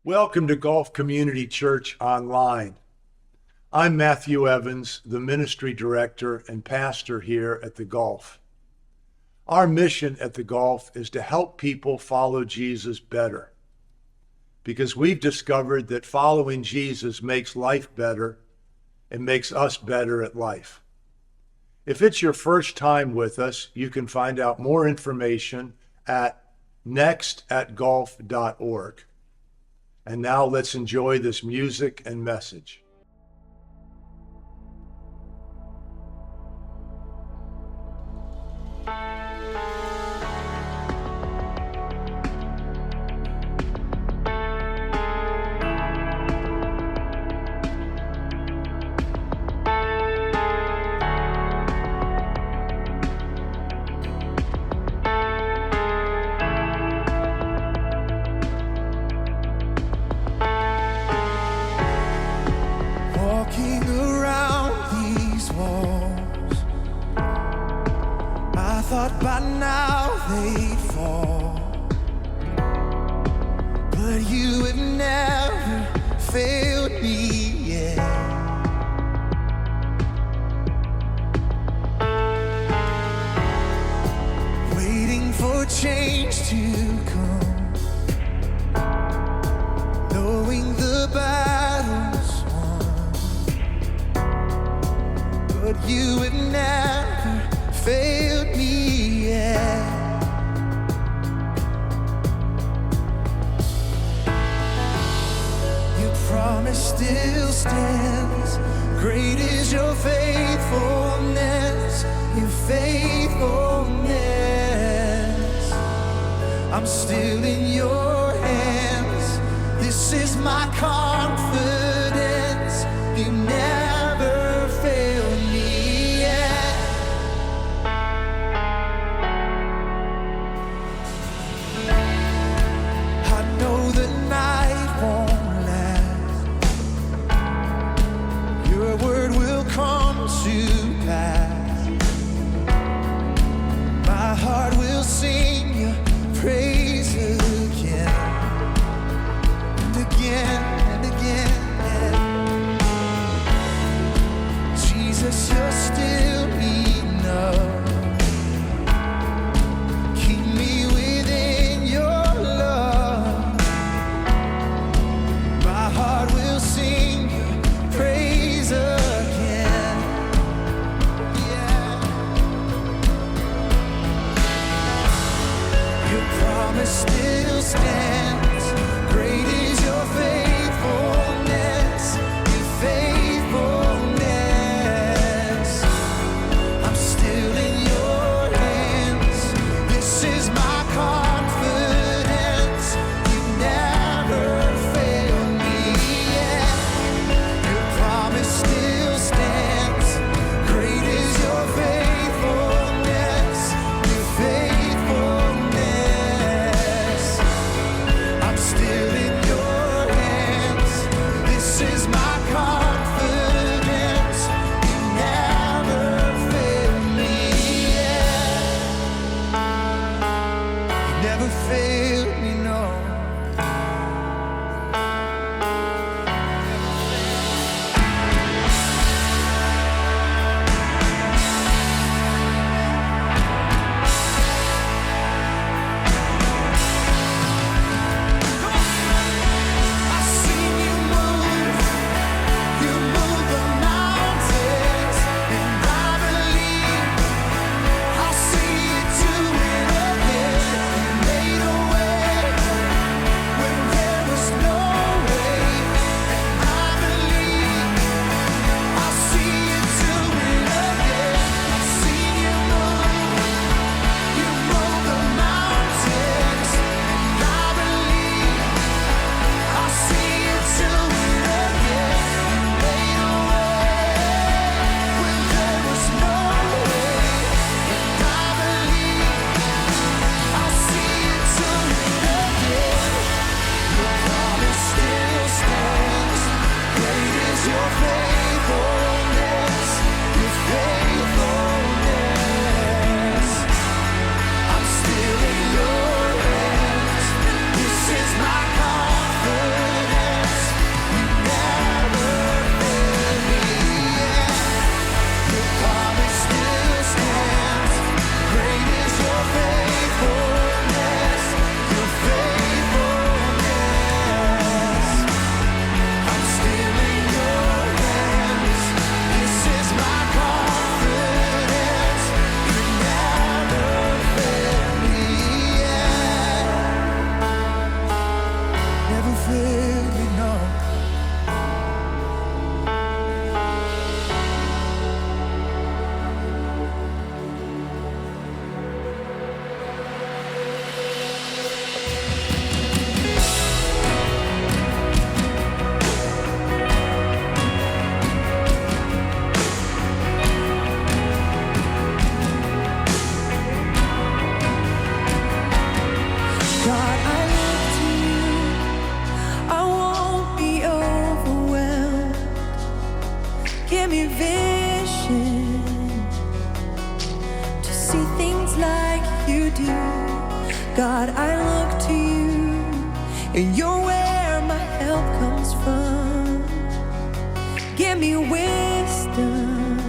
Welcome to Gulf Community Church Online. I'm Matthew Evans, the ministry director and pastor here at the Gulf. Our mission at the Gulf is to help people follow Jesus better, because we've discovered that following Jesus makes life better and makes us better at life. If it's your first time with us, you can find out more information at nextatgulf.org. And now let's enjoy this music and message. By now they'd fall, but you have never failed me yet. Waiting for change to come, knowing the battle's won, but you have never failed me. Your promise still stands. Great is your faithfulness, your faithfulness. I'm still in your hands. This is my confidence. You never failed me yet. I know the night won't last. Your word will come to pass. My heart will sing your praise again and again and again. Jesus, you're still enough. Keep me within your love. My heart will sing your praise again. Yeah. Your promise still stands. Great is your faithfulness, your faithfulness. I'm still in your hands. This is my confidence. You never failed me yet. Your promise still stands. Great is your faithfulness, your faithfulness. I'm still in your hands. This is my confidence. You never failed me yet. You never failed me, no. I seen you move the mountains, and I believe I'll see you do it again. You made a way do. God, I look to you, and you're where my help comes from. Give me wisdom,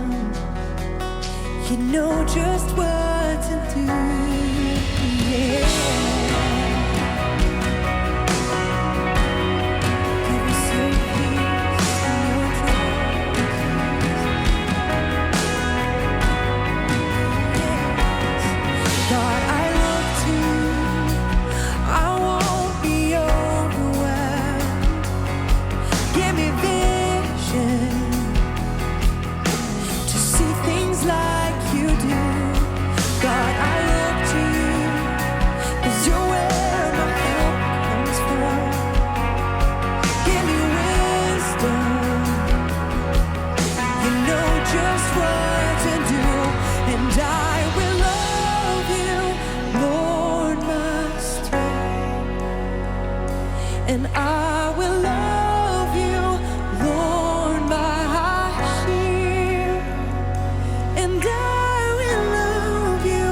you know just what to do. Yeah. Give me sweet peace in your trust. God, I look to you. I won't be overwhelmed. Give me vision to see things like you do. God, I look to you, 'cause you're where my help comes from. Give me wisdom, you know just what to do, and I will love you, Lord, my strength, and I will love you, Lord, my shield, and I will love you,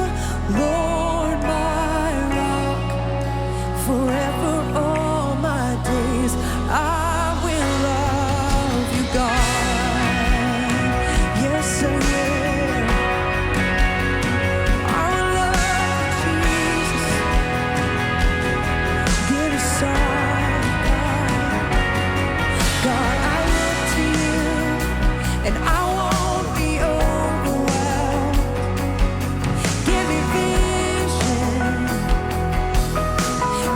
Lord, my rock, forever all my days. I will love you, God. Yes, I will. I will love you, Jesus. Get aside, God. God, I look to you, and I won't be overwhelmed. Give me vision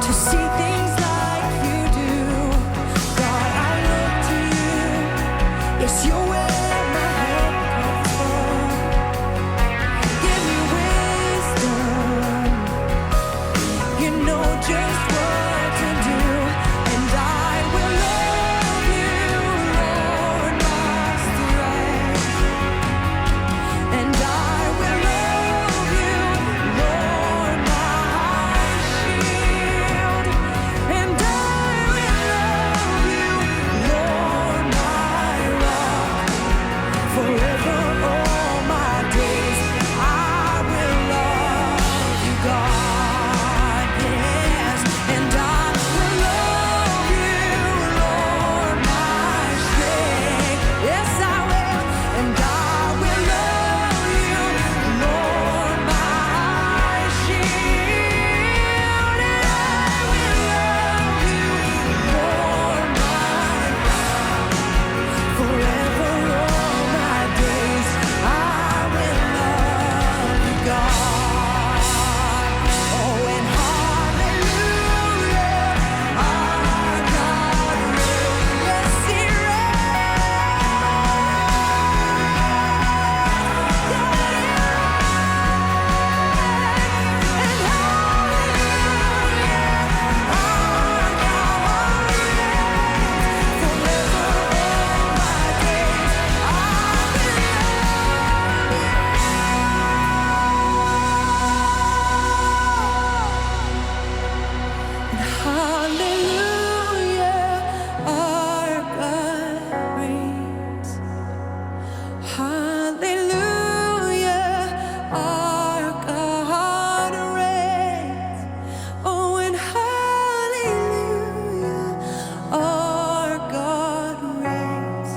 to see things like you do. God, I look to you. Yes, you're where my help comes from. Give me wisdom, you know just what to do, and I will love you, Lord, my strength, and I will love you, Lord, my shield, and I will love you, Lord, my rock, forever all my days. I will love you, God, yes, and I will love you, Lord, my strength. Yes, I will, and I will love you, Lord, my shield, and I will love you, Lord, my rock, forever all my days. I will love you, God. Oh, and hallelujah, our God reigns. Yes, He hallelujah, our God reigns. Hallelujah, our God reigns. Oh, and hallelujah, our God reigns.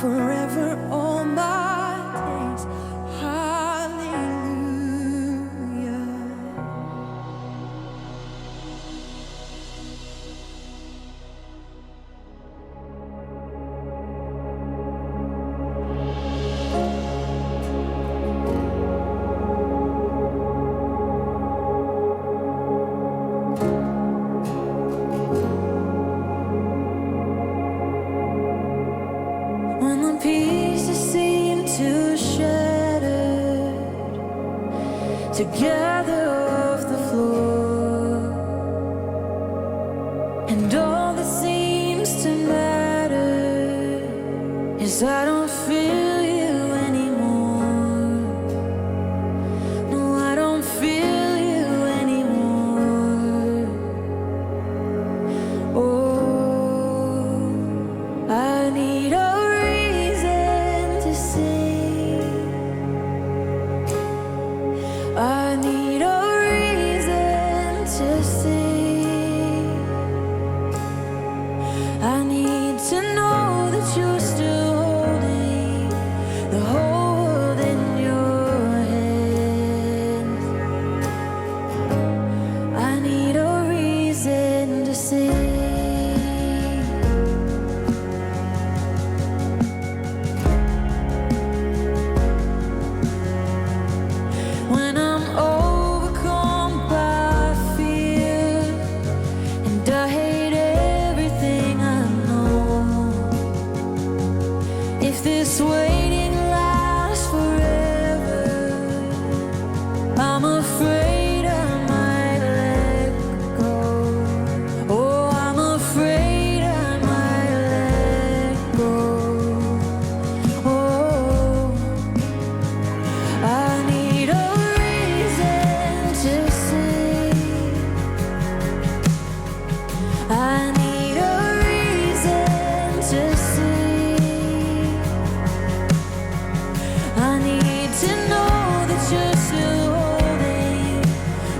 Forever all my days. Hallelujah. When the pieces seem to shatter together off the floor, and all that seems to matter is I don't feel you anymore. No, I don't feel you anymore. Oh, I need a reason to sing. I need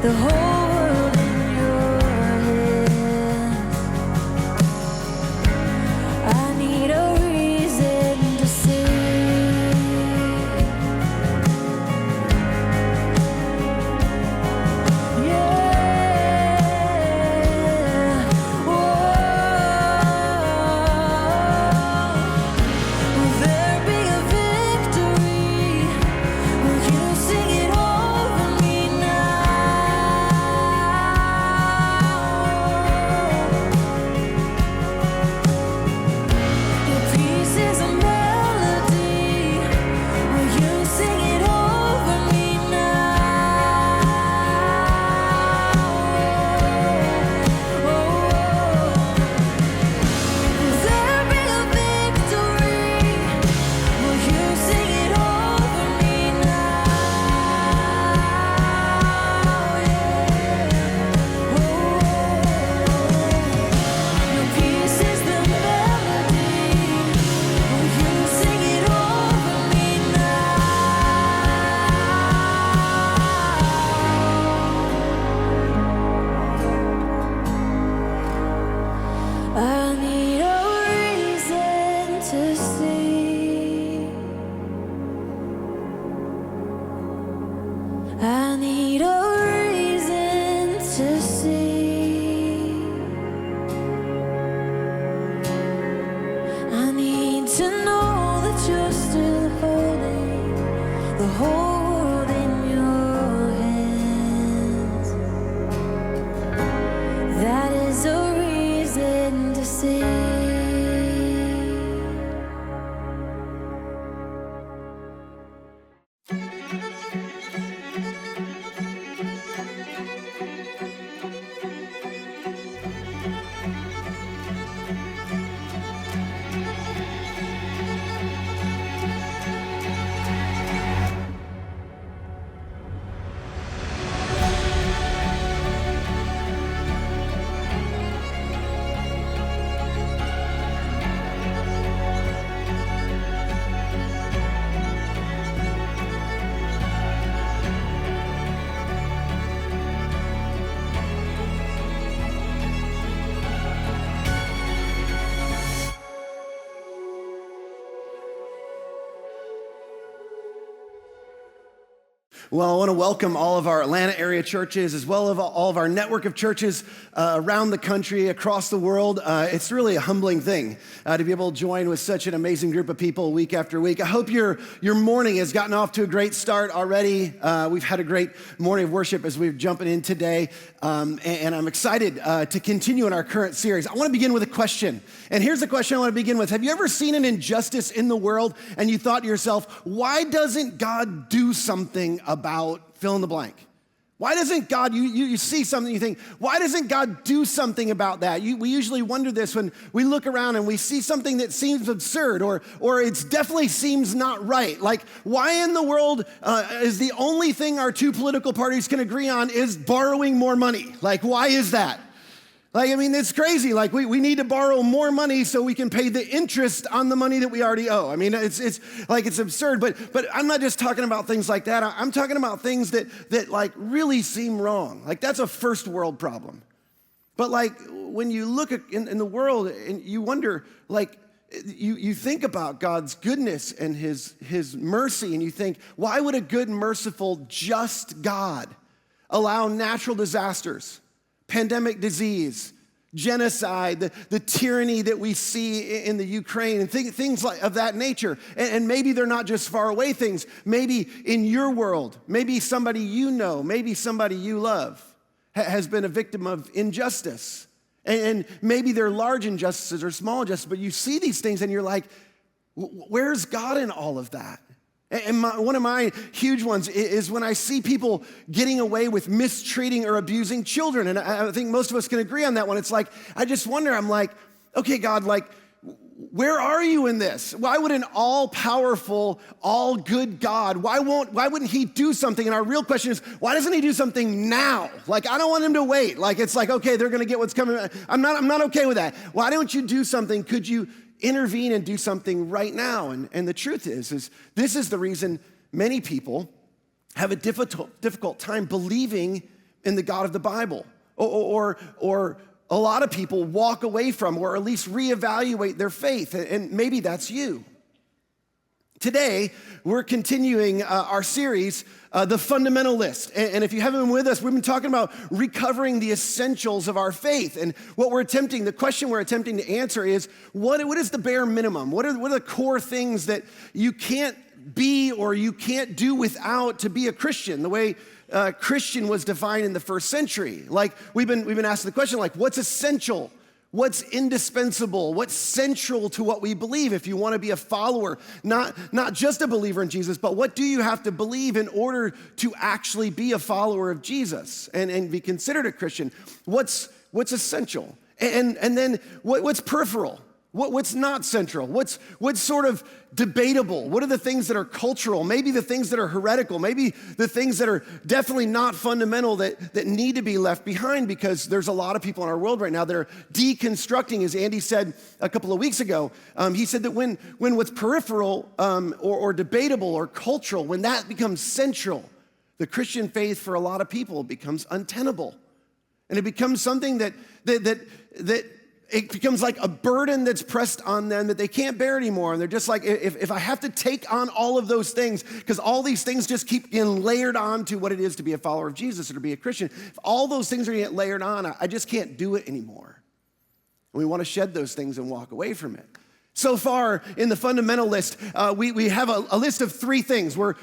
the whole world in your hands. I need a reason to sing. Yeah. Whoa. Will there be a victory? Will you sing it over me now? Your peace is a melody. Will you sing it over me now? Will there be a victory? Will you sing it over me now? Your peace is the melody. Will you sing it over me now? I need a reason to sing. I need a reason to sing. I need to know that you're still holding the whole world in your hands. That is a reason to sing. Well, I want to welcome all of our Atlanta area churches, as well as all of our network of churches around the country, across the world. It's really a humbling thing to be able to join with such an amazing group of people week after week. I hope your morning has gotten off to a great start already. We've had a great morning of worship as we're jumping in today, and I'm excited to continue in our current series. I want to begin with a question, and here's the question I want to begin with. Have you ever seen an injustice in the world and you thought to yourself, why doesn't God do something about fill in the blank? Why doesn't God, you see something, you think, why doesn't God do something about that? We usually wonder this when we look around and we see something that seems absurd or it definitely seems not right. Like, why in the world is the only thing our two political parties can agree on is borrowing more money? Like, why is that? Like, I mean, it's crazy. Like, we need to borrow more money so we can pay the interest on the money that we already owe. I mean, it's like, it's absurd, but I'm not just talking about things like that. I'm talking about things that like really seem wrong. Like, that's a first world problem. But like, when you look at in the world and you wonder, like, you think about God's goodness and his mercy, and you think, why would a good, merciful, just God allow natural disasters, pandemic disease, genocide, the tyranny that we see in the Ukraine, and things like of that nature? And maybe they're not just far away things. Maybe in your world, maybe somebody you know, maybe somebody you love has been a victim of injustice. And maybe they're large injustices or small injustices, but you see these things and you're like, where's God in all of that? And one of my huge ones is when I see people getting away with mistreating or abusing children. And I think most of us can agree on that one. It's like, I just wonder, I'm like, okay, God, like, where are you in this? Why would an all-powerful, all-good God, why wouldn't he do something? And our real question is, why doesn't he do something now? Like, I don't want him to wait. Like, it's like, okay, they're gonna get what's coming. I'm not okay with that. Why don't you do something? Could you intervene and do something right now? And the truth is this is the reason many people have a difficult time believing in the God of the Bible. Or a lot of people walk away from, or at least reevaluate their faith, and maybe that's you. Today, we're continuing our series, The Fundamental List. And if you haven't been with us, we've been talking about recovering the essentials of our faith. And the question we're attempting to answer is, what is the bare minimum? What are the core things that you can't be or you can't do without to be a Christian, the way Christian was defined in the first century? Like, we've been asking the question, like, what's essential? What's indispensable? What's central to what we believe if you want to be a follower, not just a believer in Jesus, but what do you have to believe in order to actually be a follower of Jesus and be considered a Christian? What's essential? And then what's peripheral? What's not central? What's sort of debatable? What are the things that are cultural? Maybe the things that are heretical? Maybe the things that are definitely not fundamental that need to be left behind, because there's a lot of people in our world right now that are deconstructing, as Andy said a couple of weeks ago. He said that when what's peripheral or debatable or cultural, when that becomes central, the Christian faith for a lot of people becomes untenable. And it becomes something that it becomes like a burden that's pressed on them that they can't bear anymore. And they're just like, if I have to take on all of those things, because all these things just keep getting layered on to what it is to be a follower of Jesus or to be a Christian, if all those things are getting layered on, I just can't do it anymore. And we want to shed those things and walk away from it. So far in the fundamental list, we have a list of 3 things. We're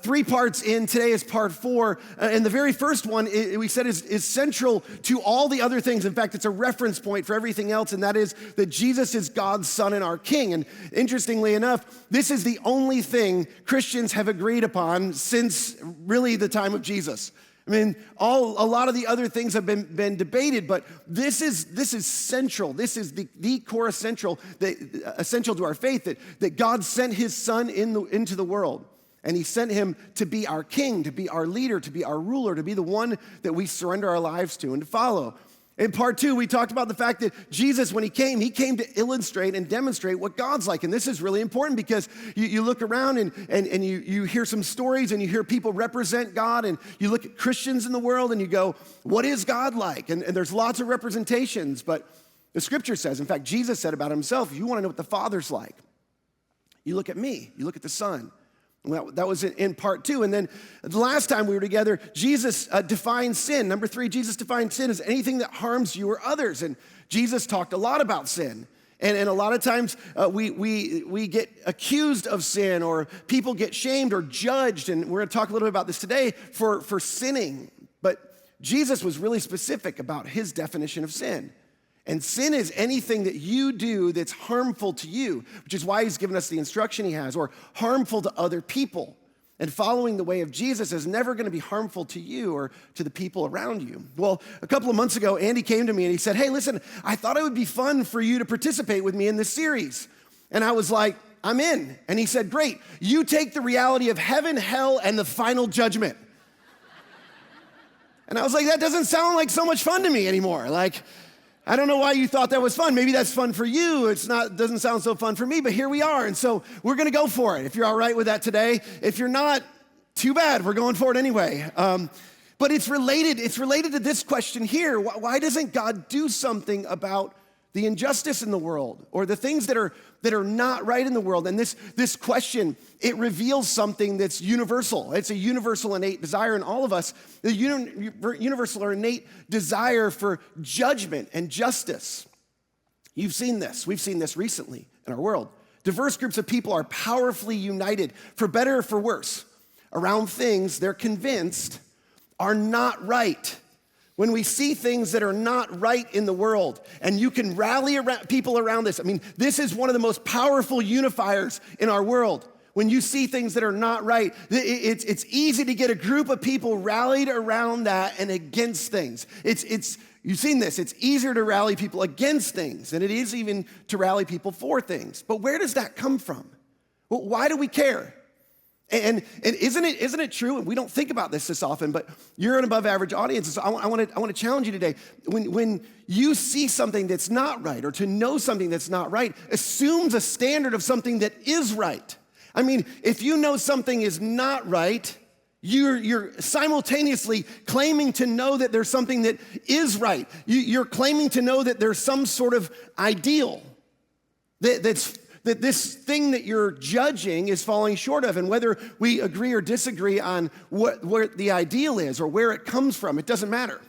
3 parts in. Today is part 4. And the very first one, we said, is central to all the other things. In fact, it's a reference point for everything else, and that is that Jesus is God's Son and our King. And interestingly enough, this is the only thing Christians have agreed upon since really the time of Jesus. I mean, a lot of the other things have been debated, but this is central. This is the core essential to our faith, that God sent his Son into the world. And he sent him to be our king, to be our leader, to be our ruler, to be the one that we surrender our lives to and to follow. In part 2, we talked about the fact that Jesus, when he came to illustrate and demonstrate what God's like. And this is really important, because you look around and you hear some stories and you hear people represent God, and you look at Christians in the world and you go, what is God like? And there's lots of representations, but the scripture says, in fact, Jesus said about himself, if you want to know what the Father's like, you look at me, you look at the Son. That was in part 2. And then the last time we were together, Jesus defined sin. Number 3, Jesus defined sin as anything that harms you or others. And Jesus talked a lot about sin. And a lot of times we get accused of sin, or people get shamed or judged. And we're going to talk a little bit about this today for sinning. But Jesus was really specific about his definition of sin. And sin is anything that you do that's harmful to you, which is why he's given us the instruction he has, or harmful to other people. And following the way of Jesus is never going to be harmful to you or to the people around you. Well, a couple of months ago, Andy came to me and he said, hey, listen, I thought it would be fun for you to participate with me in this series. And I was like, I'm in. And he said, great, you take the reality of heaven, hell, and the final judgment. And I was like, that doesn't sound like so much fun to me anymore. Like, I don't know why you thought that was fun. Maybe that's fun for you. Doesn't sound so fun for me, but here we are. And so we're going to go for it. If you're all right with that today. If you're not, too bad. We're going for it anyway. But it's related to this question here. Why doesn't God do something about the injustice in the world, or the things that are not right in the world? And this question, it reveals something that's universal. It's a universal innate desire in all of us, the universal or innate desire for judgment and justice. You've seen this. We've seen this recently in our world. Diverse groups of people are powerfully united, for better or for worse, around things they're convinced are not right. When we see things that are not right in the world, and you can rally people around this. I mean, this is one of the most powerful unifiers in our world. When you see things that are not right, it's easy to get a group of people rallied around that and against things. You've seen this. It's easier to rally people against things than it is even to rally people for things. But where does that come from? Well, why do we care? And isn't it true? And we don't think about this often, but you're an above average audience. So I want to challenge you today. When you see something that's not right, or to know something that's not right, assumes a standard of something that is right. I mean, if you know something is not right, You're simultaneously claiming to know that there's something that is right. You're claiming to know that there's some sort of ideal that this thing that you're judging is falling short of. And whether we agree or disagree on where the ideal is or where it comes from, it doesn't matter.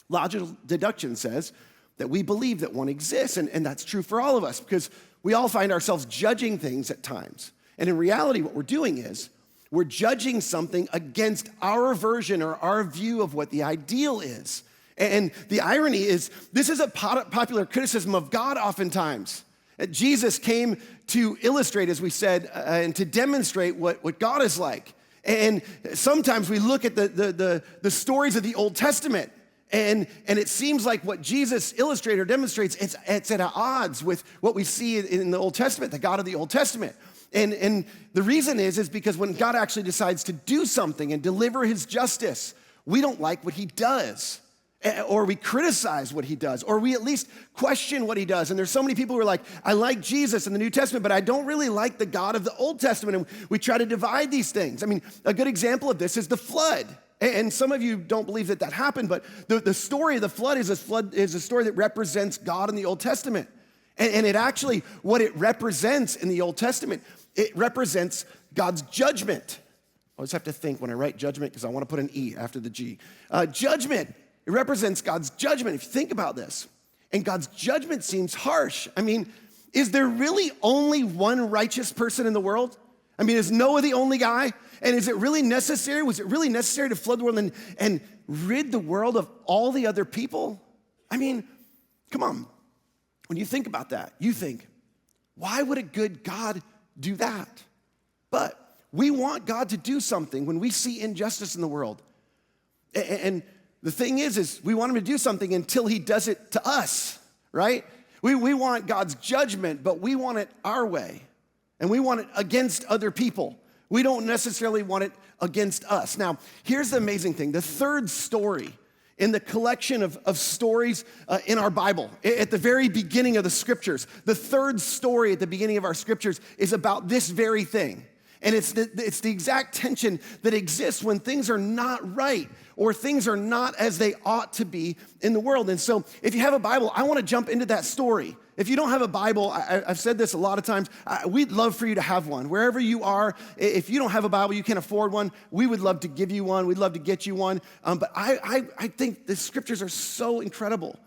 Logical deduction says that we believe that one exists, and that's true for all of us because we all find ourselves judging things at times. And in reality, what we're doing is we're judging something against our version or our view of what the ideal is. And the irony is, this is a popular criticism of God oftentimes. Jesus came to illustrate, as we said, and to demonstrate what God is like. And sometimes we look at the stories of the Old Testament, and it seems like what Jesus illustrates or demonstrates, it's at odds with what we see in the Old Testament, the God of the Old Testament. And the reason is because when God actually decides to do something and deliver his justice, we don't like what he does. Or we criticize what he does, or we at least question what he does. And there's so many people who are like, I like Jesus in the New Testament, but I don't really like the God of the Old Testament. And we try to divide these things. I mean, a good example of this is the flood. And some of you don't believe that happened, but the story of the flood is a story that represents God in the Old Testament. And it actually, what it represents in the Old Testament, it represents God's judgment. I always have to think when I write judgment because I want to put an E after the G. Judgment. It represents God's judgment, if you think about this. And God's judgment seems harsh. I mean, is there really only one righteous person in the world? I mean, is Noah the only guy? And is it really necessary? Was it really necessary to flood the world and rid the world of all the other people? I mean, come on. When you think about that, you think, why would a good God do that? But we want God to do something when we see injustice in the world. And the thing is we want him to do something until he does it to us, right? We want God's judgment, but we want it our way. And we want it against other people. We don't necessarily want it against us. Now, here's the amazing thing. The third story in the collection of stories in our Bible, at the very beginning of the scriptures, the third story at the beginning of our scriptures is about this very thing. And it's the exact tension that exists when things are not right or things are not as they ought to be in the world. And so if you have a Bible, I want to jump into that story. If you don't have a Bible, I've said this a lot of times, we'd love for you to have one. Wherever you are, if you don't have a Bible, you can't afford one, we would love to give you one. We'd love to get you one. But I think the scriptures are so incredible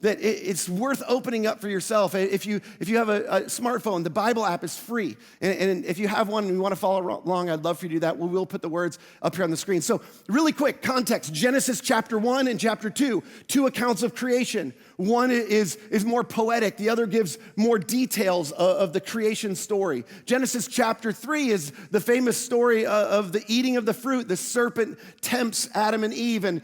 that it's worth opening up for yourself. If you have a smartphone, the Bible app is free. And if you have one and you want to follow along, I'd love for you to do that. We will put the words up here on the screen. So really quick, context. Genesis chapter 1 and chapter 2, two accounts of creation. One is more poetic. The other gives more details of the creation story. Genesis chapter 3 is the famous story of the eating of the fruit. The serpent tempts Adam and Eve and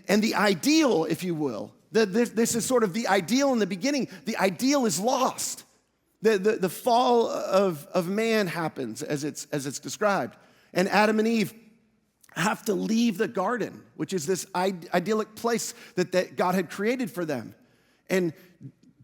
the ideal, if you will. This is sort of the ideal in the beginning. The ideal is lost. The fall of man happens as it's described. And Adam and Eve have to leave the garden, which is this idyllic place that God had created for them. And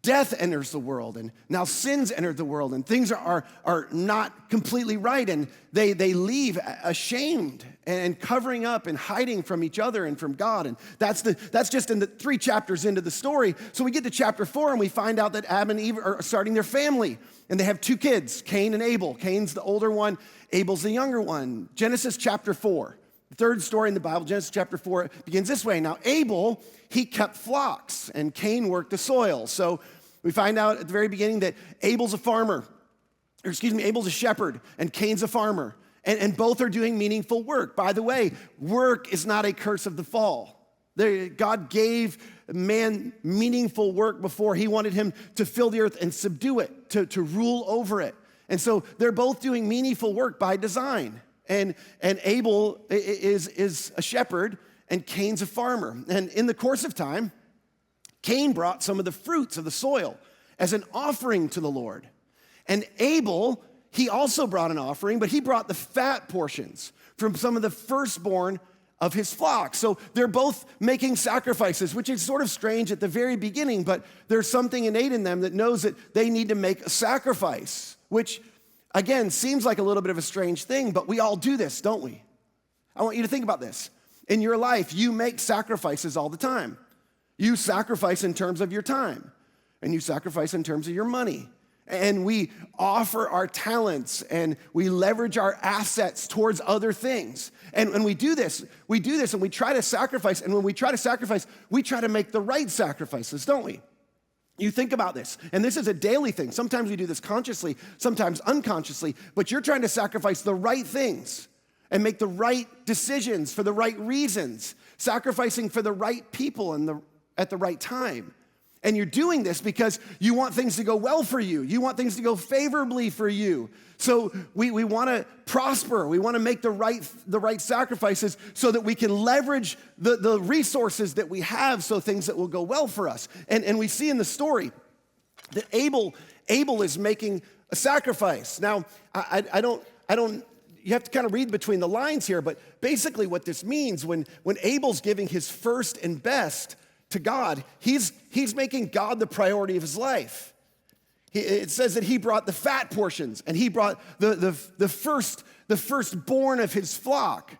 death enters the world, and now sin's entered the world, and things are not completely right, and they leave ashamed and covering up and hiding from each other and from God. And that's just in the 3 chapters into the story. So we get to chapter 4, and we find out that Adam and Eve are starting their family, and they have 2 kids, Cain and Abel. Cain's the older one, Abel's the younger one. Genesis chapter 4. The third story in the Bible, Genesis chapter 4, begins this way. Now, Abel, he kept flocks, and Cain worked the soil. So we find out at the very beginning that Abel's a shepherd, and Cain's a farmer. And both are doing meaningful work. By the way, work is not a curse of the fall. God gave man meaningful work before. He wanted him to fill the earth and subdue it, to rule over it. And so they're both doing meaningful work by design. And Abel is a shepherd, and Cain's a farmer. And in the course of time, Cain brought some of the fruits of the soil as an offering to the Lord. And Abel, he also brought an offering, but he brought the fat portions from some of the firstborn of his flock. So they're both making sacrifices, which is sort of strange at the very beginning, but there's something innate in them that knows that they need to make a sacrifice, which again seems like a little bit of a strange thing, but we all do this, don't we? I want you to think about this. In your life, you make sacrifices all the time. You sacrifice in terms of your time, and you sacrifice in terms of your money. And we offer our talents and we leverage our assets towards other things. And we do this and we try to sacrifice. And when we try to sacrifice, we try to make the right sacrifices, don't we? You think about this, and this is a daily thing. Sometimes we do this consciously, sometimes unconsciously, but you're trying to sacrifice the right things and make the right decisions for the right reasons, sacrificing for the right people at the right time. And you're doing this because you want things to go well for you. You want things to go favorably for you. So we want to prosper. We want to make the right sacrifices so that we can leverage the resources that we have so things that will go well for us. And we see in the story that Abel is making a sacrifice. Now, I don't, you have to kind of read between the lines here, but basically what this means when Abel's giving his first and best to God, he's making God the priority of his life. It says that he brought the fat portions and he brought the firstborn of his flock.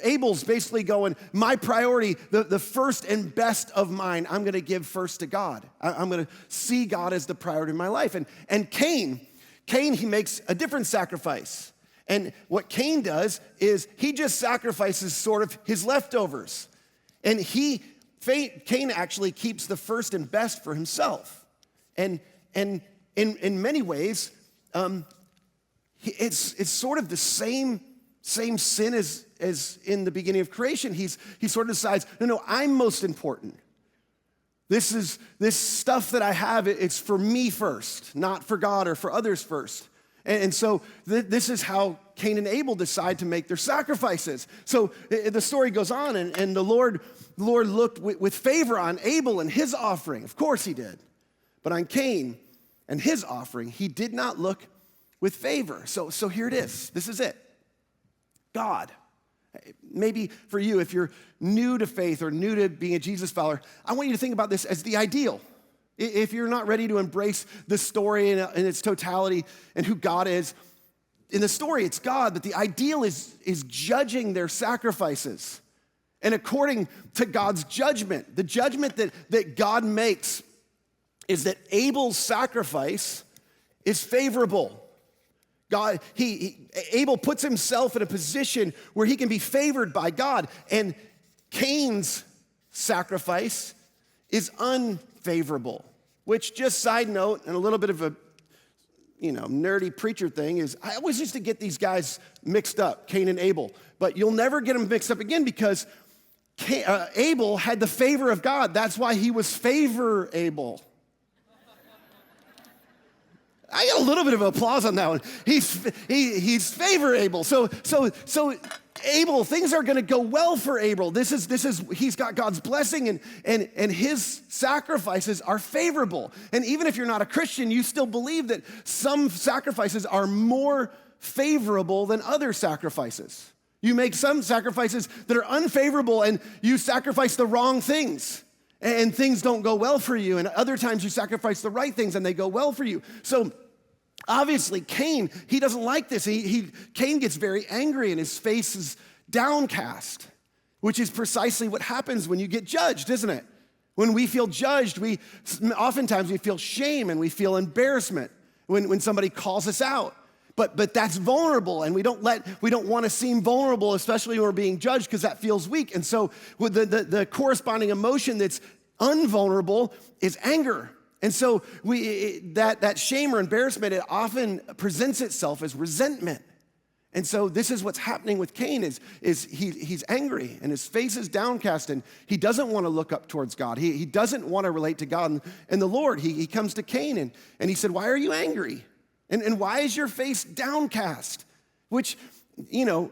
Abel's basically going, my priority, the first and best of mine, I'm going to give first to God. I'm going to see God as the priority of my life. And Cain, he makes a different sacrifice. And what Cain does is he just sacrifices sort of his leftovers. And Cain actually keeps the first and best for himself. And in many ways, it's sort of the same sin as in the beginning of creation. He sort of decides, no, I'm most important. This stuff that I have, it's for me first, not for God or for others first. And so this is how Cain and Abel decide to make their sacrifices. So the story goes on, and the Lord looked with favor on Abel and his offering. Of course he did. But on Cain and his offering, he did not look with favor. So here it is. This is it. God. Maybe for you, if you're new to faith or new to being a Jesus follower, I want you to think about this as the ideal. If you're not ready to embrace the story in its totality and who God is, in the story it's God, but the ideal is judging their sacrifices. And according to God's judgment, the judgment that God makes is that Abel's sacrifice is favorable. Abel puts himself in a position where he can be favored by God, and Cain's sacrifice is unfavorable, which, just side note, and a little bit of a nerdy preacher thing, is I always used to get these guys mixed up, Cain and Abel, but you'll never get them mixed up again because Abel had the favor of God. That's why he was favorable. I got a little bit of applause on that one. He's favorable. So Abel, things are going to go well for Abel. He's got God's blessing, and his sacrifices are favorable. And even if you're not a Christian, you still believe that some sacrifices are more favorable than other sacrifices. You make some sacrifices that are unfavorable, and you sacrifice the wrong things, and things don't go well for you. And other times you sacrifice the right things, and they go well for you. So obviously, Cain, he doesn't like this. Cain gets very angry and his face is downcast, which is precisely what happens when you get judged, isn't it? When we feel judged, oftentimes we feel shame and we feel embarrassment when somebody calls us out. But that's vulnerable, and we don't want to seem vulnerable, especially when we're being judged, because that feels weak. And so with the corresponding emotion that's unvulnerable is anger. And so that shame or embarrassment, it often presents itself as resentment. And so this is what's happening with Cain is he's angry and his face is downcast and he doesn't want to look up towards God. He doesn't want to relate to God and the Lord. He comes to Cain and he said, "Why are you angry? And why is your face downcast?" Which,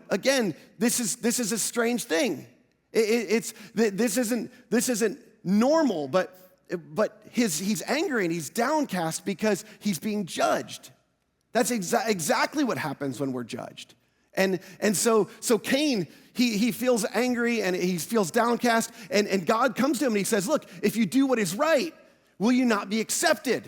again, this is a strange thing. This isn't normal, but he's angry and he's downcast because he's being judged. That's exactly what happens when we're judged. And so Cain, he feels angry and he feels downcast, and God comes to him and he says, "Look, if you do what is right, will you not be accepted?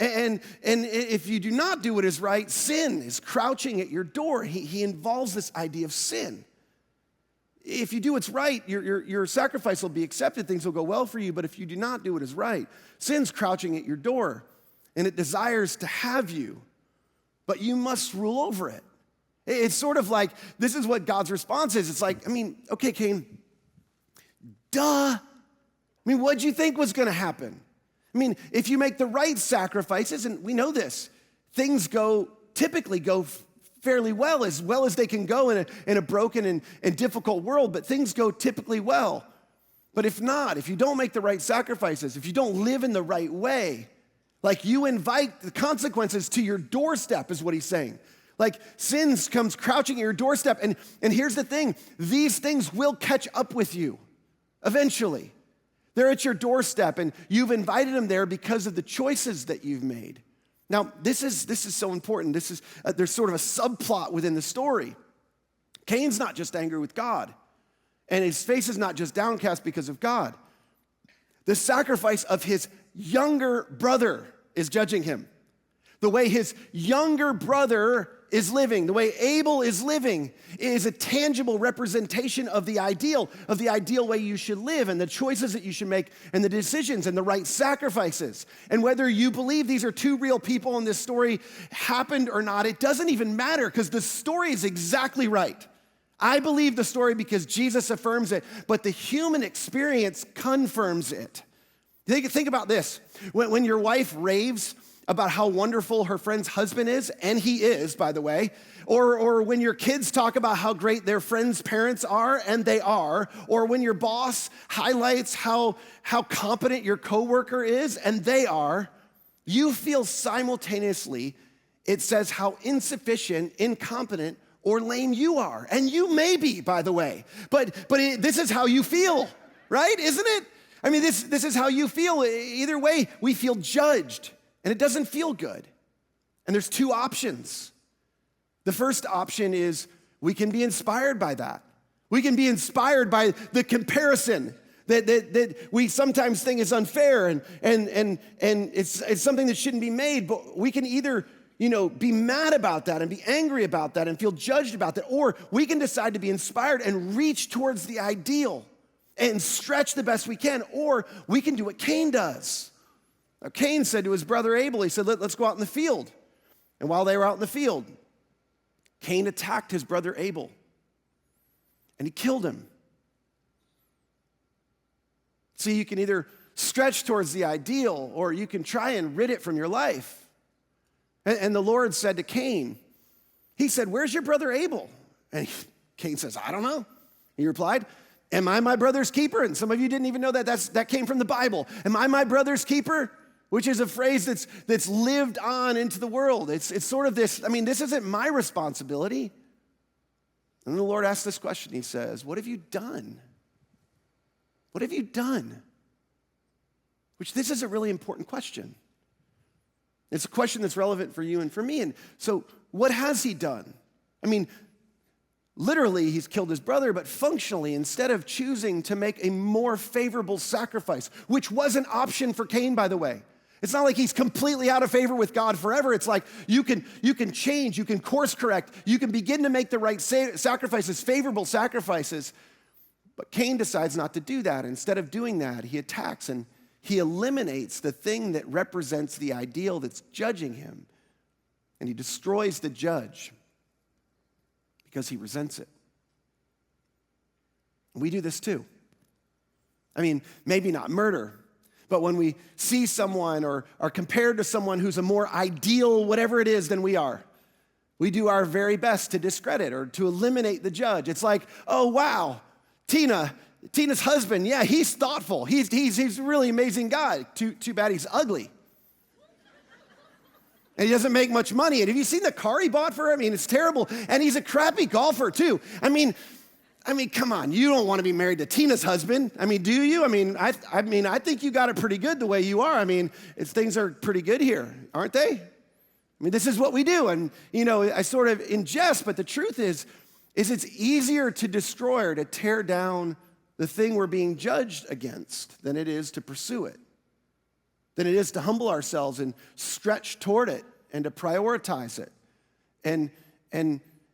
And if you do not do what is right, sin is crouching at your door." He involves this idea of sin. if you do what's right, your sacrifice will be accepted, things will go well for you. But if you do not do what is right, sin's crouching at your door, and it desires to have you, but you must rule over it. It's sort of like, this is what God's response is. It's like, okay, Cain, duh. What'd you think was gonna happen? If you make the right sacrifices, and we know this, things typically go fairly well as they can go in a broken and difficult world, but things go typically well. But if not, if you don't make the right sacrifices, if you don't live in the right way, like you invite the consequences to your doorstep is what he's saying. Like sin comes crouching at your doorstep, and here's the thing, these things will catch up with you eventually. They're at your doorstep, and you've invited them there because of the choices that you've made. Now, this is so important. There's sort of a subplot within the story. Cain's not just angry with God, and his face is not just downcast because of God. The sacrifice of his younger brother is judging him. The way his younger brother is living, the way Abel is living, is a tangible representation of the ideal way you should live, and the choices that you should make, and the decisions and the right sacrifices. And whether you believe these are two real people and this story happened or not, it doesn't even matter, because the story is exactly right. I believe the story because Jesus affirms it, but the human experience confirms it. Think about this. When your wife raves about how wonderful her friend's husband is, and he is, by the way, or when your kids talk about how great their friends' parents are, and they are, or when your boss highlights how competent your coworker is, and they are, you feel simultaneously, it says how insufficient, incompetent, or lame you are. And you may be, by the way, but this is how you feel, right? Isn't it? This is how you feel. Either way, we feel judged. And it doesn't feel good. And there's two options. The first option is we can be inspired by that. We can be inspired by the comparison that we sometimes think is unfair and it's something that shouldn't be made. But we can either be mad about that and be angry about that and feel judged about that, or we can decide to be inspired and reach towards the ideal and stretch the best we can, or we can do what Cain does. Now, Cain said to his brother Abel, he said, let's go out in the field. And while they were out in the field, Cain attacked his brother Abel, and he killed him. See, you can either stretch towards the ideal, or you can try and rid it from your life. And the Lord said to Cain, he said, where's your brother Abel? And Cain says, I don't know. He replied, am I my brother's keeper? And some of you didn't even know that came from the Bible. Am I my brother's keeper? Which is a phrase that's lived on into the world. It's sort of this, this isn't my responsibility. And the Lord asks this question. He says, what have you done? What have you done? Which this is a really important question. It's a question that's relevant for you and for me. And so what has he done? Literally, he's killed his brother, but functionally, instead of choosing to make a more favorable sacrifice, which was an option for Cain, by the way. It's not like he's completely out of favor with God forever. It's like you can change, you can course correct, you can begin to make the right sacrifices, favorable sacrifices. But Cain decides not to do that. Instead of doing that, he attacks and he eliminates the thing that represents the ideal that's judging him. And he destroys the judge because he resents it. We do this too. Maybe not murder, but when we see someone or are compared to someone who's a more ideal whatever it is than we are, we do our very best to discredit or to eliminate the judge. It's like, oh, wow, Tina's husband, yeah, he's thoughtful. He's a really amazing guy. Too bad he's ugly. And he doesn't make much money. And have you seen the car he bought for her? It's terrible. And he's a crappy golfer too. Come on, you don't want to be married to Tina's husband. Do you? I think you got it pretty good the way you are. Things are pretty good here, aren't they? This is what we do. And, I sort of ingest, but the truth is it's easier to destroy or to tear down the thing we're being judged against than it is to pursue it, than it is to humble ourselves and stretch toward it and to prioritize it. And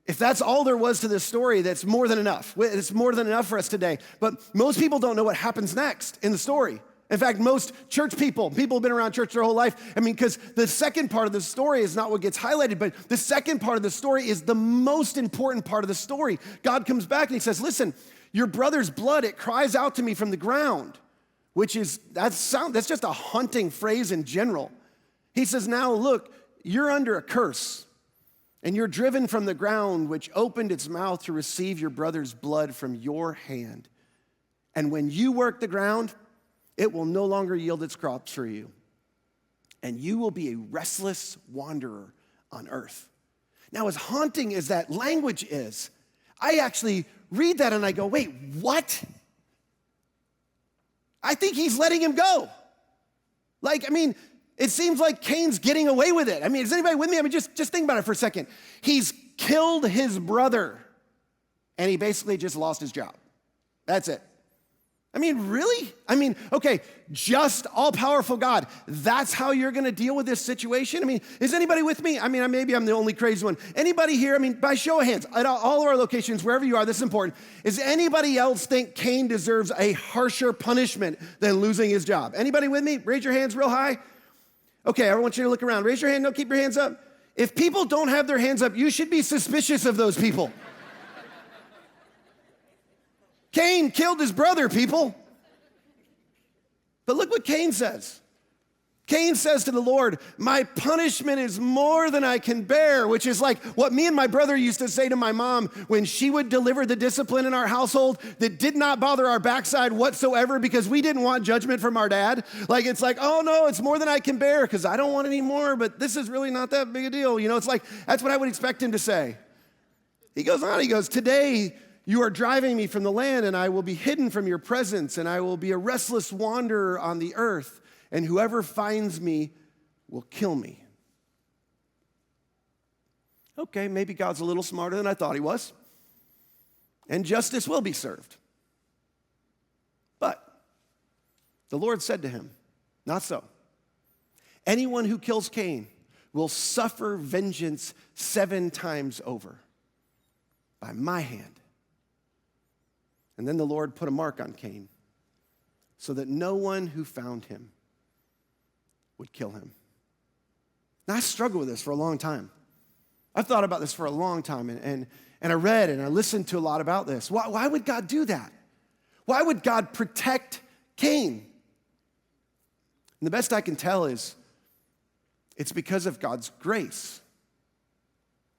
If that's all there was to this story, that's more than enough. It's more than enough for us today. But most people don't know what happens next in the story. In fact, most church people who've been around church their whole life, because the second part of the story is not what gets highlighted, but the second part of the story is the most important part of the story. God comes back and he says, listen, your brother's blood, it cries out to me from the ground, that's just a haunting phrase in general. He says, now look, you're under a curse. And you're driven from the ground, which opened its mouth to receive your brother's blood from your hand. And when you work the ground, it will no longer yield its crops for you. And you will be a restless wanderer on earth. Now, as haunting as that language is, I actually read that and I go, wait, what? I think he's letting him go. It seems like Cain's getting away with it. Is anybody with me? Just think about it for a second. He's killed his brother, and he basically just lost his job. That's it. Really? Okay, just all-powerful God. That's how you're going to deal with this situation? Is anybody with me? Maybe I'm the only crazy one. Anybody here, by show of hands, at all of our locations, wherever you are, this is important. Does anybody else think Cain deserves a harsher punishment than losing his job? Anybody with me? Raise your hands real high. Okay, I want you to look around. Raise your hand. Don't keep your hands up. If people don't have their hands up, you should be suspicious of those people. Cain killed his brother, people. But look what Cain says. Cain says to the Lord, my punishment is more than I can bear, which is like what me and my brother used to say to my mom when she would deliver the discipline in our household that did not bother our backside whatsoever because we didn't want judgment from our dad. It's like, oh no, it's more than I can bear because I don't want any more, but this is really not that big a deal. It's like, that's what I would expect him to say. He goes on, today you are driving me from the land and I will be hidden from your presence and I will be a restless wanderer on the earth. And whoever finds me will kill me. Okay, maybe God's a little smarter than I thought he was. And justice will be served. But the Lord said to him, not so. Anyone who kills Cain will suffer vengeance 7 times over by my hand. And then the Lord put a mark on Cain so that no one who found him would kill him. Now, I struggled with this for a long time. I've thought about this for a long time, and I read and I listened to a lot about this. Why would God do that? Why would God protect Cain? And the best I can tell is it's because of God's grace.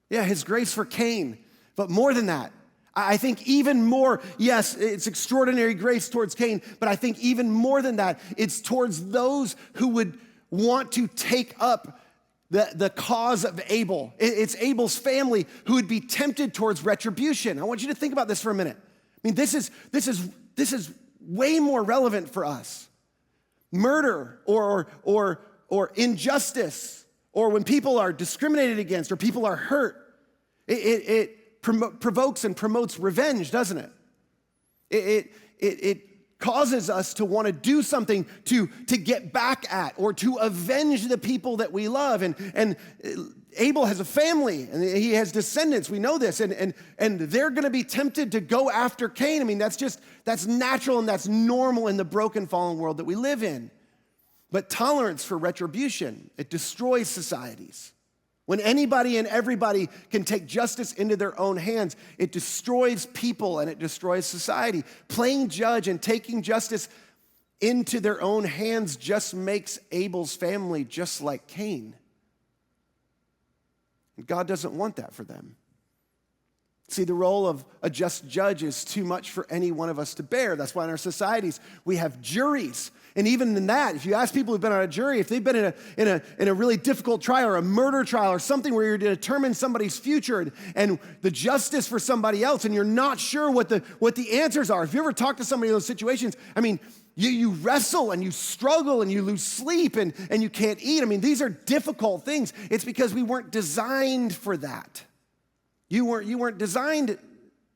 Yeah, his grace for Cain, but more than that, I think even more, yes, it's extraordinary grace towards Cain, but I think even more than that, it's towards those who would want to take up the cause of Abel. It's Abel's family who would be tempted towards retribution. I want you to think about this for a minute. This is way more relevant for us. Murder or injustice, or when people are discriminated against or people are hurt, it provokes and promotes revenge, doesn't it? It causes us to want to do something to get back at or to avenge the people that we love. And Abel has a family and he has descendants. We know this. And they're going to be tempted to go after Cain. That's natural and that's normal in the broken, fallen world that we live in. But tolerance for retribution, it destroys societies. When anybody and everybody can take justice into their own hands, it destroys people and it destroys society. Playing judge and taking justice into their own hands just makes Abel's family just like Cain. And God doesn't want that for them. See, the role of a just judge is too much for any one of us to bear. That's why in our societies we have juries. And even in that, if you ask people who've been on a jury, if they've been in a really difficult trial or a murder trial or something where you're to determine somebody's future and the justice for somebody else, and you're not sure what the answers are. If you ever talk to somebody in those situations, you wrestle and you struggle and you lose sleep and you can't eat. These are difficult things. It's because we weren't designed for that. You weren't designed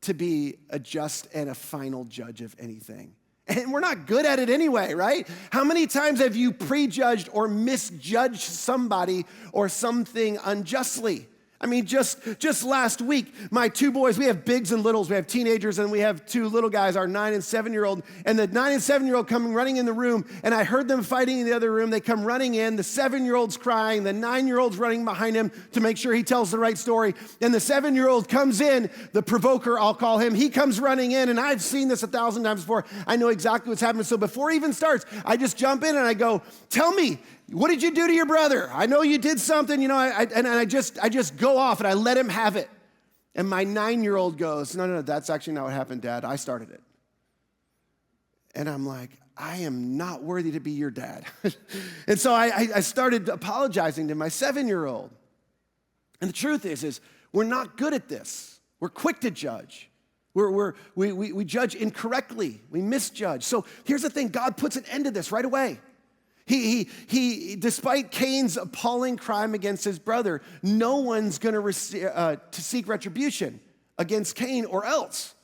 to be a just and a final judge of anything. And we're not good at it anyway, right? How many times have you prejudged or misjudged somebody or something unjustly? I mean, just last week, my two boys, we have bigs and littles. We have teenagers and we have two little guys, our 9 and 7-year-old. And the 9 and 7-year-old come running in the room, and I heard them fighting in the other room. They come running in. The 7-year-old's crying. The 9-year-old's running behind him to make sure he tells the right story. And the 7-year-old comes in, the provoker, I'll call him. He comes running in, and I've seen this 1,000 times before. I know exactly what's happening. So before he even starts, I just jump in and I go, tell me, what did you do to your brother? I know you did something, and I just go off and I let him have it. And my 9-year-old goes, no, that's actually not what happened, Dad. I started it. And I'm like, I am not worthy to be your dad. And so I started apologizing to my 7-year-old. And the truth is we're not good at this. We're quick to judge. We judge incorrectly. We misjudge. So here's the thing. God puts an end to this right away. He despite Cain's appalling crime against his brother, no one's going to seek retribution against Cain or else.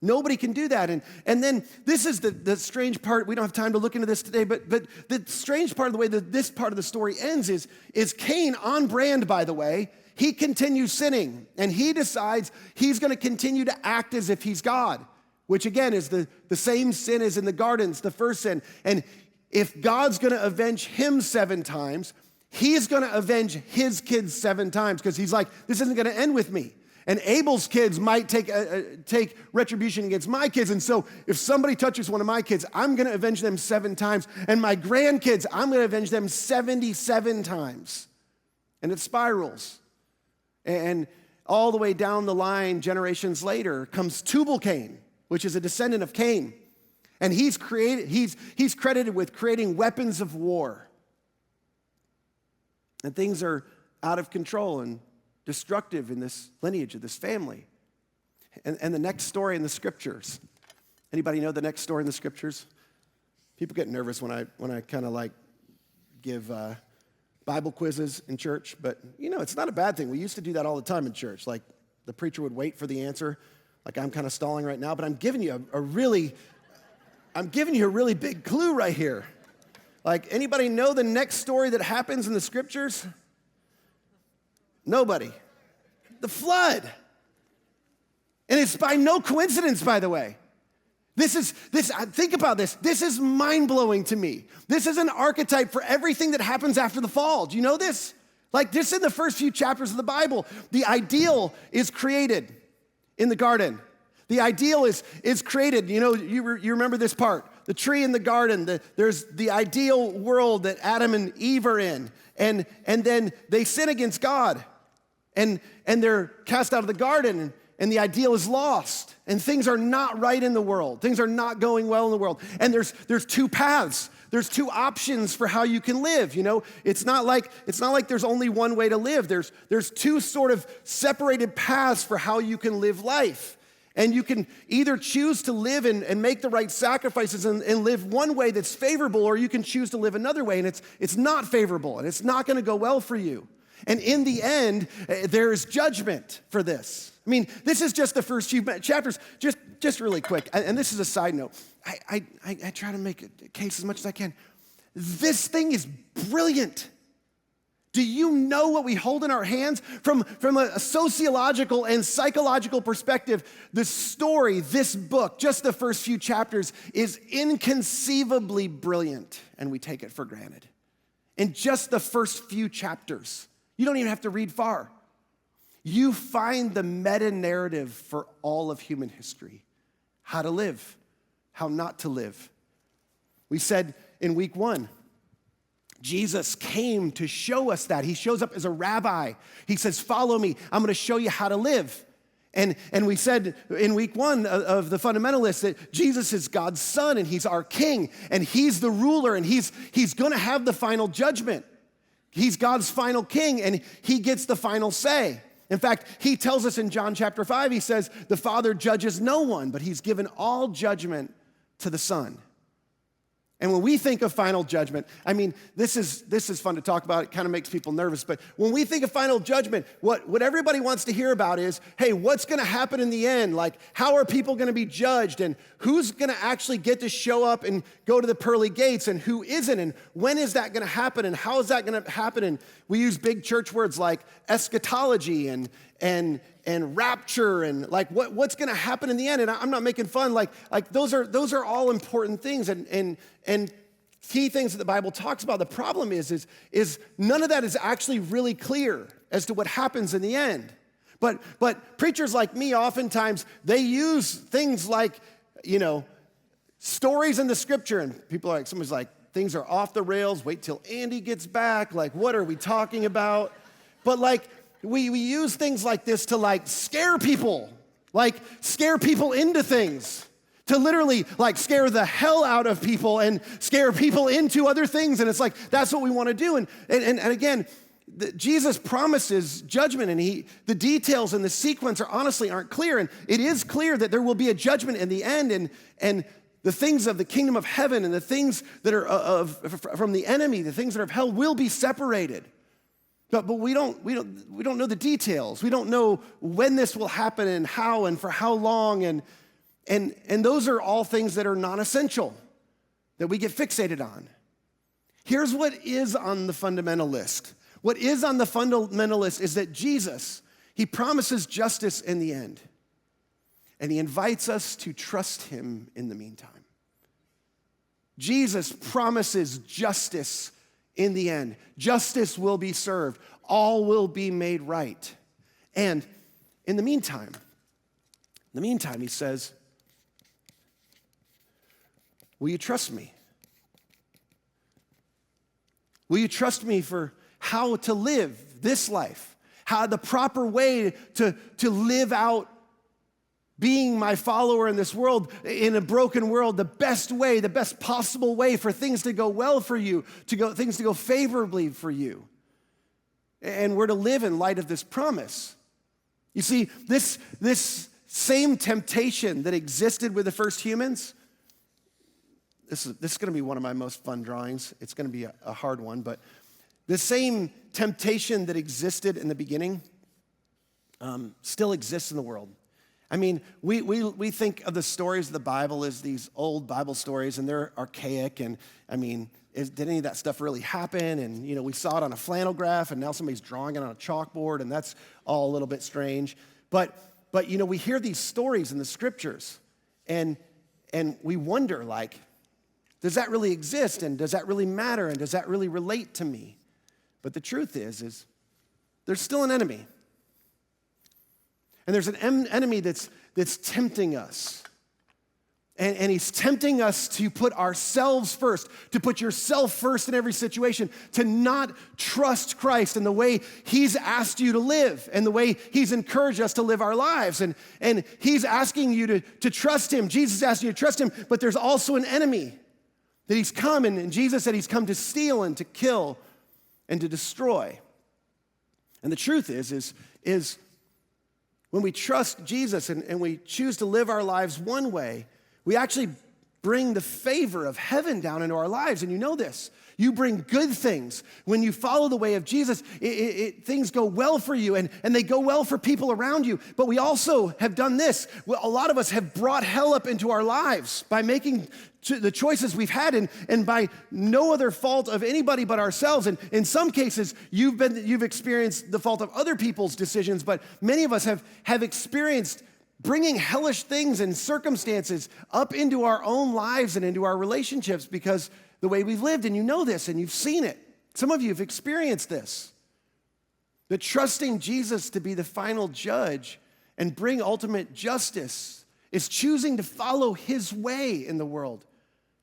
Nobody can do that. And then this is the strange part. We don't have time to look into this today, but the strange part of the way that this part of the story ends is Cain, on brand, by the way, he continues sinning, and he decides he's going to continue to act as if he's God, which again is the same sin as in the gardens, the first sin. And if God's going to avenge him 7 times, he's going to avenge his kids 7 times because he's like, this isn't going to end with me. And Abel's kids might take retribution against my kids. And so if somebody touches one of my kids, I'm going to avenge them 7 times. And my grandkids, I'm going to avenge them 77 times. And it spirals. And all the way down the line, generations later, comes Tubal-Cain, which is a descendant of Cain. And he's credited with creating weapons of war. And things are out of control and destructive in this lineage of this family. And the next story in the scriptures. Anybody know the next story in the scriptures? People get nervous when I kind of like give Bible quizzes in church, but it's not a bad thing. We used to do that all the time in church. Like the preacher would wait for the answer. Like I'm kind of stalling right now, but I'm giving you a really big clue right here. Like, anybody know the next story that happens in the scriptures? Nobody. The flood. And it's by no coincidence, by the way. Think about this. This is mind-blowing to me. This is an archetype for everything that happens after the fall. Do you know this? Like, this in the first few chapters of the Bible, the ideal is created in the garden. The ideal is created. You remember this part. The tree in the garden, there's the ideal world that Adam and Eve are in. And then they sin against God. And they're cast out of the garden, and the ideal is lost. And things are not right in the world. Things are not going well in the world. And there's 2 paths. There's 2 options for how you can live. It's not like there's only one way to live. There's 2 sort of separated paths for how you can live life. And you can either choose to live and make the right sacrifices and live one way that's favorable, or you can choose to live another way, and it's not favorable, and it's not going to go well for you. And in the end, there is judgment for this. I mean, this is just the first few chapters. Just really quick, and this is a side note. I try to make a case as much as I can. This thing is brilliant. Do you know what we hold in our hands? From a sociological and psychological perspective, the story, this book, just the first few chapters, is inconceivably brilliant, and we take it for granted. In just the first few chapters, you don't even have to read far. You find the meta-narrative for all of human history. How to live, how not to live. We said in week 1, Jesus came to show us that. He shows up as a rabbi. He says, follow me. I'm going to show you how to live. And we said in week 1 of the fundamentalists that Jesus is God's son and he's our king and he's the ruler and he's going to have the final judgment. He's God's final king and he gets the final say. In fact, he tells us in John chapter 5, he says, the Father judges no one, but he's given all judgment to the Son. And when we think of final judgment, I mean, this is fun to talk about. It kind of makes people nervous. But when we think of final judgment, what everybody wants to hear about is, hey, what's going to happen in the end? Like, how are people going to be judged? And who's going to actually get to show up and go to the pearly gates? And who isn't? And when is that going to happen? And how is that going to happen? And we use big church words like eschatology and rapture and like what's going to happen in the end. And I'm not making fun. Like those are all important things and key things that the Bible talks about. The problem is none of that is actually really clear as to what happens in the end. But preachers like me, oftentimes they use things like, stories in the scripture, and people are like, somebody's like, things are off the rails. Wait till Andy gets back. Like, what are we talking about? But like, we use things like this to like scare people into things, to literally like scare the hell out of people and scare people into other things. And it's like, that's what we want to do. And again, Jesus promises judgment, and the details and the sequence aren't clear. And it is clear that there will be a judgment in the end, and the things of the kingdom of heaven and the things that are from the enemy, the things that are of hell will be separated. But we don't know the details. We don't know when this will happen and how and for how long. And those are all things that are non-essential, that we get fixated on. Here's what is on the fundamental list. What is on the fundamental list is that Jesus, he promises justice in the end. And he invites us to trust him in the meantime. Jesus promises justice in the end. Justice will be served. All will be made right. And in the meantime, he says, will you trust me? Will you trust me for how to live this life? How the proper way to live out being my follower in this world, in a broken world, the best way, the best possible way for things to go well for you, things to go favorably for you. And we're to live in light of this promise. You see, this same temptation that existed with the first humans, this is going to be one of my most fun drawings. It's going to be a hard one, but the same temptation that existed in the beginning still exists in the world. I mean, we think of the stories of the Bible as these old Bible stories, and they're archaic, and I mean, did any of that stuff really happen? And, we saw it on a flannel graph, and now somebody's drawing it on a chalkboard, and that's all a little bit strange. But we hear these stories in the scriptures, and we wonder, like, does that really exist, and does that really matter, and does that really relate to me? But the truth is there's still an enemy. And there's an enemy that's tempting us. And he's tempting us to put ourselves first, to put yourself first in every situation, to not trust Christ in the way he's asked you to live and the way he's encouraged us to live our lives. And he's asking you to trust him. Jesus is asking you to trust him, but there's also an enemy that he's come, and Jesus said he's come to steal and to kill and to destroy. And the truth is when we trust Jesus and we choose to live our lives one way, we actually bring the favor of heaven down into our lives. And you know this. You bring good things. When you follow the way of Jesus, things go well for you, and they go well for people around you. But we also have done this. A lot of us have brought hell up into our lives by making the choices we've had, and by no other fault of anybody but ourselves. And in some cases, you've experienced the fault of other people's decisions, but many of us have experienced bringing hellish things and circumstances up into our own lives and into our relationships because the way we've lived, and you know this, and you've seen it. Some of you have experienced this. That trusting Jesus to be the final judge and bring ultimate justice is choosing to follow his way in the world.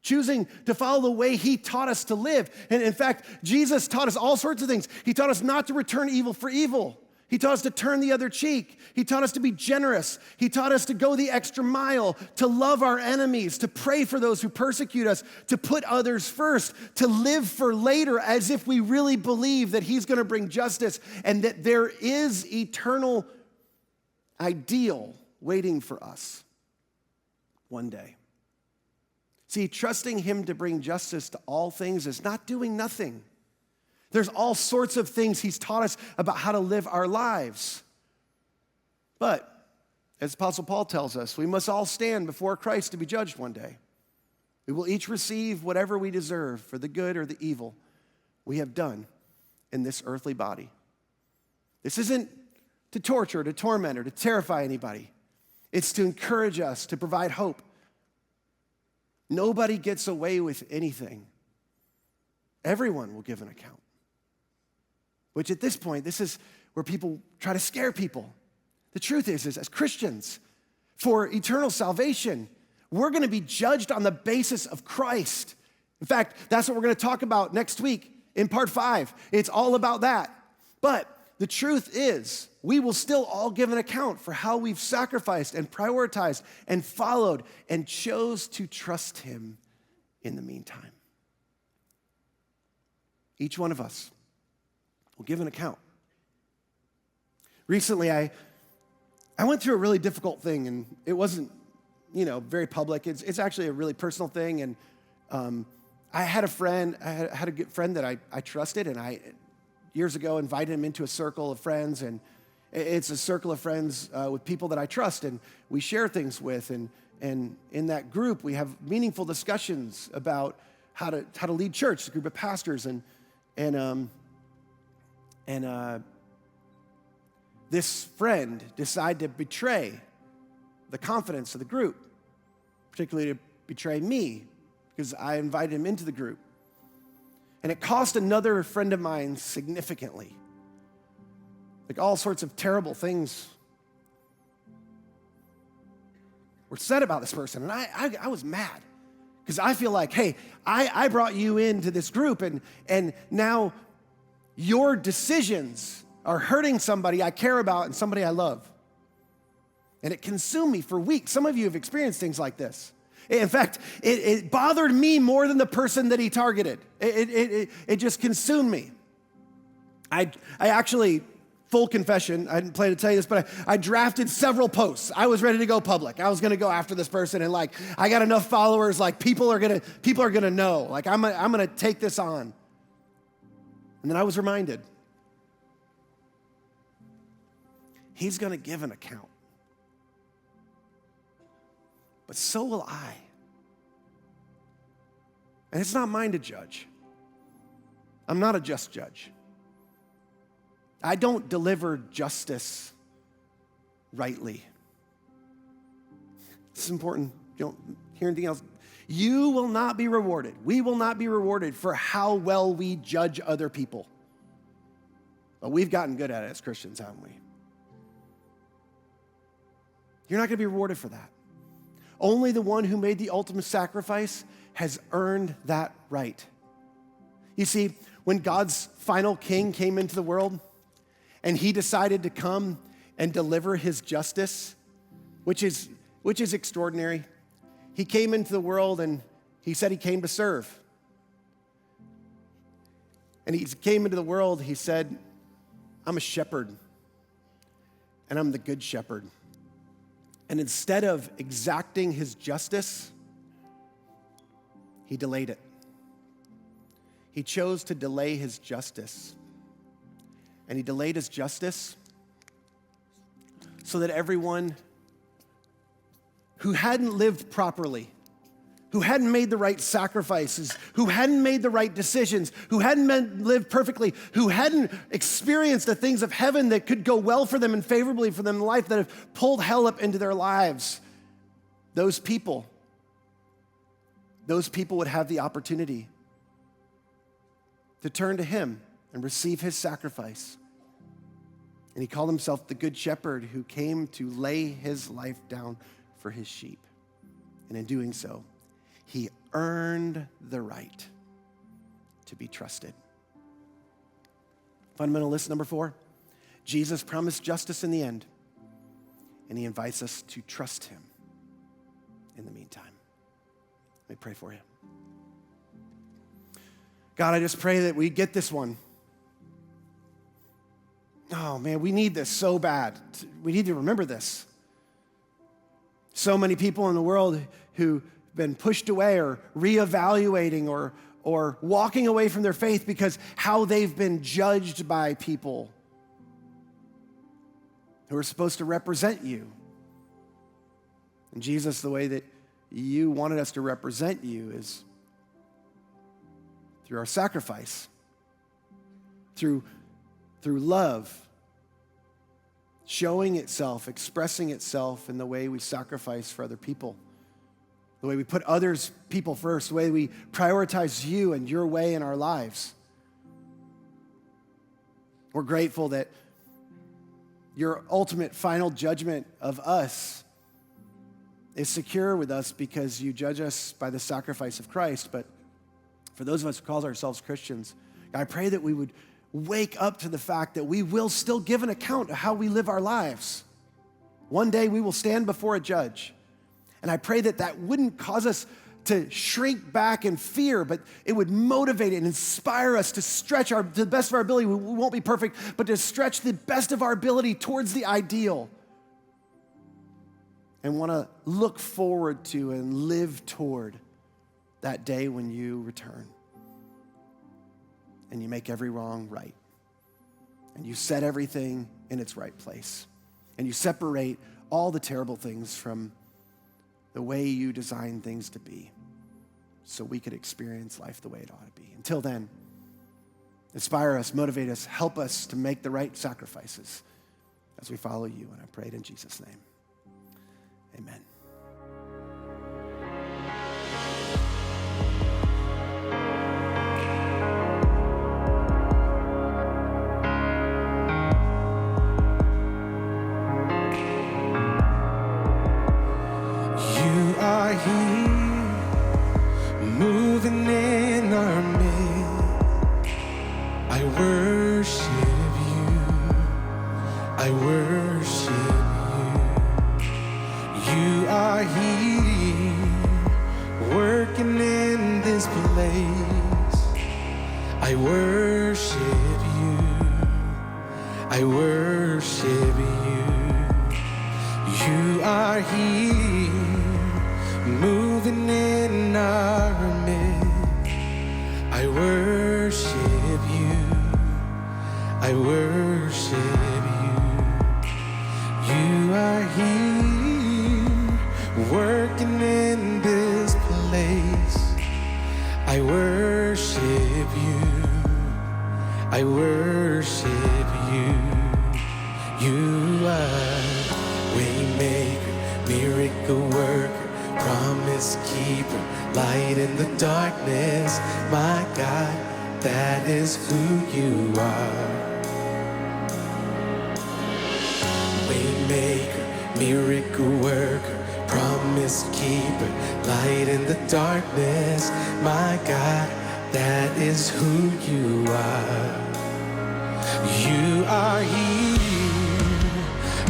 Choosing to follow the way he taught us to live. And in fact, Jesus taught us all sorts of things. He taught us not to return evil for evil. He taught us to turn the other cheek. He taught us to be generous. He taught us to go the extra mile, to love our enemies, to pray for those who persecute us, to put others first, to live for later as if we really believe that he's going to bring justice and that there is eternal ideal waiting for us one day. See, trusting him to bring justice to all things is not doing nothing. There's all sorts of things he's taught us about how to live our lives. But, as Apostle Paul tells us, we must all stand before Christ to be judged one day. We will each receive whatever we deserve for the good or the evil we have done in this earthly body. This isn't to torture, to torment, or to terrify anybody. It's to encourage us, to provide hope. Nobody gets away with anything. Everyone will give an account. Which at this point, this is where people try to scare people. The truth is as Christians, for eternal salvation, we're going to be judged on the basis of Christ. In fact, that's what we're going to talk about next week in part 5. It's all about that. But the truth is, we will still all give an account for how we've sacrificed and prioritized and followed and chose to trust him in the meantime. Each one of us will give an account. Recently, I went through a really difficult thing, and it wasn't, very public. It's actually a really personal thing, and I had a friend, I had a good friend that I trusted, and I, years ago, invited him into a circle of friends, and it's a circle of friends with people that I trust, and we share things with, and in that group, we have meaningful discussions about how to lead church, a group of pastors, and this friend decided to betray the confidence of the group, particularly to betray me, because I invited him into the group. And it cost another friend of mine significantly. Like all sorts of terrible things were said about this person. And I was mad because I feel like, hey, I brought you into this group and now your decisions are hurting somebody I care about and somebody I love. And it consumed me for weeks. Some of you have experienced things like this. In fact, it bothered me more than the person that he targeted. It just consumed me. I actually, full confession, I didn't plan to tell you this, but I drafted several posts. I was ready to go public. I was gonna go after this person, and I got enough followers, people are gonna know. I'm gonna take this on. And then I was reminded, he's gonna give an account. But so will I. And it's not mine to judge. I'm not a just judge. I don't deliver justice rightly. It's important. You don't hear anything else. You will not be rewarded. We will not be rewarded for how well we judge other people. But we've gotten good at it as Christians, haven't we? You're not going to be rewarded for that. Only the one who made the ultimate sacrifice has earned that right. You see, when God's final king came into the world and he decided to come and deliver his justice, which is extraordinary. He came into the world and he said he came to serve. And he came into the world, he said, I'm a shepherd and I'm the good shepherd. And instead of exacting his justice, he delayed it. He chose to delay his justice. And he delayed his justice so that everyone who hadn't lived properly, who hadn't made the right sacrifices, who hadn't made the right decisions, who hadn't lived perfectly, who hadn't experienced the things of heaven that could go well for them and favorably for them in life, that have pulled hell up into their lives, those people would have the opportunity to turn to him and receive his sacrifice. And he called himself the Good Shepherd who came to lay his life down for his sheep. And in doing so, he earned the right to be trusted. Fundamentalist number 4, Jesus promised justice in the end, and he invites us to trust him in the meantime. Let me pray for you. God, I just pray that we get this one. Oh man, we need this so bad. We need to remember this. So many people in the world who been pushed away or reevaluating or walking away from their faith because how they've been judged by people who are supposed to represent you. And Jesus, the way that you wanted us to represent you is through our sacrifice, through love, showing itself, expressing itself in the way we sacrifice for other people, the way we put others, people first, the way we prioritize you and your way in our lives. We're grateful that your ultimate final judgment of us is secure with us because you judge us by the sacrifice of Christ. But for those of us who call ourselves Christians, I pray that we would wake up to the fact that we will still give an account of how we live our lives. One day we will stand before a judge. And I pray that that wouldn't cause us to shrink back in fear, but it would motivate and inspire us to stretch to the best of our ability. We won't be perfect, but to stretch the best of our ability towards the ideal. And want to look forward to and live toward that day when you return. And you make every wrong right. And you set everything in its right place. And you separate all the terrible things from the way you design things to be so we could experience life the way it ought to be. Until then, inspire us, motivate us, help us to make the right sacrifices as we follow you. And I pray it in Jesus' name. Amen. You are here, moving in our midst. I worship you. I worship you. You are here, working in this place. I worship you. I worship you. You are here, moving in our midst. I worship you. I worship you. You are here, working in this place. I worship you. I worship you. You are Waymaker, miracle worker, promise keeper, light in the darkness. My God, that is who you are. Waymaker, miracle worker, promise keeper, light in the darkness. My God, that is who you are. You are here,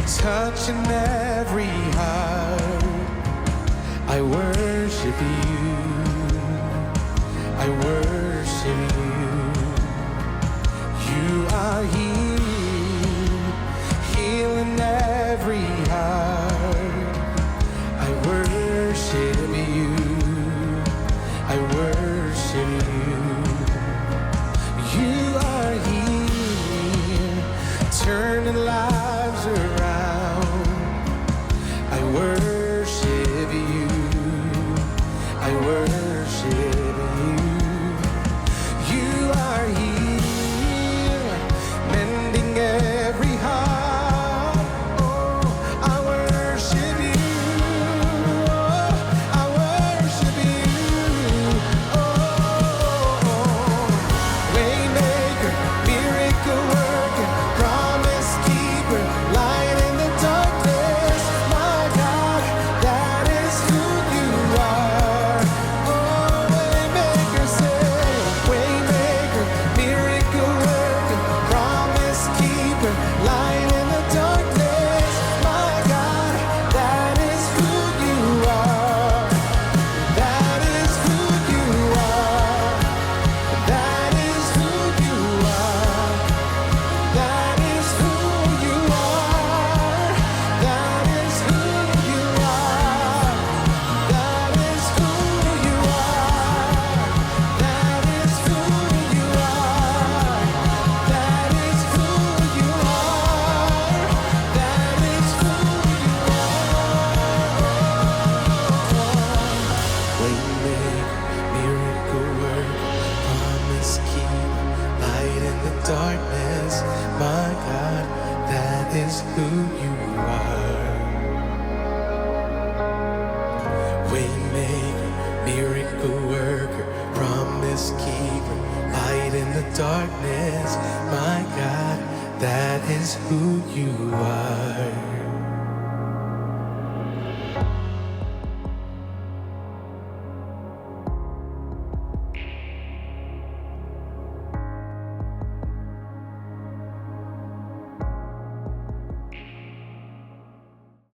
touching every heart. I worship you. I worship you. You are here, healing every heart. I worship you. I worship you. You are here, turning lives around. I worship you. I worship you. You miracle work, promise keep, light in the darkness. My God, that is who you are. Waymaker, miracle worker, promise keeper, light in the darkness. My God, that is who you are.